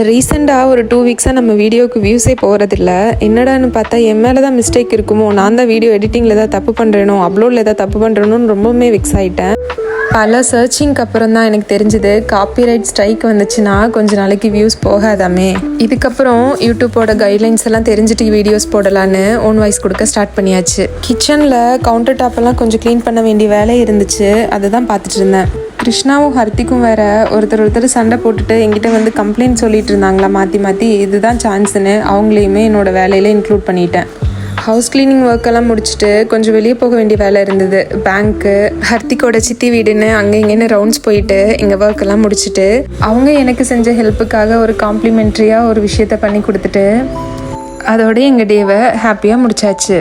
ரீசெண்டாக ஒரு 2 வீக்ஸாக நம்ம வீடியோவுக்கு வியூஸே போகிறதில்ல. என்னடான்னு பார்த்தா என் மேலே தான் மிஸ்டேக் இருக்குமோ, நான் தான் வீடியோ எடிட்டிங்கில் ஏதாவது தப்பு பண்ணுறேனோ, அப்லோடில் ஏதாவது தப்பு பண்ணுறேனோன்னு ரொம்பவுமே விக்ஸ் ஆகிட்டேன். பல சர்ச்சிங்க்கு அப்புறம் தான் எனக்கு தெரிஞ்சுது காப்பிரைட் ஸ்ட்ரைக் வந்துச்சுன்னா கொஞ்ச நாளைக்கு வியூஸ் போகாதாமே. இதுக்கப்புறம் யூடியூப்போட கைட்லைன்ஸ் எல்லாம் தெரிஞ்சுட்டு வீடியோஸ் போடலான்னு ஓன் வாய்ஸ் கொடுக்க ஸ்டார்ட் பண்ணியாச்சு. கிச்சனில் கவுண்டர் டாப்பெல்லாம் கொஞ்சம் க்ளீன் பண்ண வேண்டிய வேலை இருந்துச்சு, அதை தான் பார்த்துட்டு இருந்தேன். கிருஷ்ணாவும் ஹர்த்திக்கும் வேற ஒருத்தர் சண்டை போட்டுட்டு என்கிட்ட வந்து கம்ப்ளைண்ட் சொல்லிட்டு இருந்தாங்களா மாற்றி இதுதான் சான்ஸ்ன்னு அவங்களையுமே என்னோட வேலையில் இன்க்ளூட் பண்ணிட்டேன். ஹவுஸ் கிளீனிங் ஒர்க்கெல்லாம் முடிச்சுட்டு கொஞ்சம் வெளியே போக வேண்டிய வேலை இருந்தது. பேங்க்கு, ஹர்த்திக்கோட சித்தி வீடுன்னு அங்கே இங்கேன்னு ரவுண்ட்ஸ் போயிட்டு எங்கள் ஒர்க்கெல்லாம் முடிச்சுட்டு அவங்க எனக்கு செஞ்ச ஹெல்ப்புக்காக ஒரு காம்ப்ளிமெண்ட்ரியாக ஒரு விஷயத்த பண்ணி கொடுத்துட்டு அதோட எங்கள் டேவை ஹாப்பியாக முடிச்சாச்சு.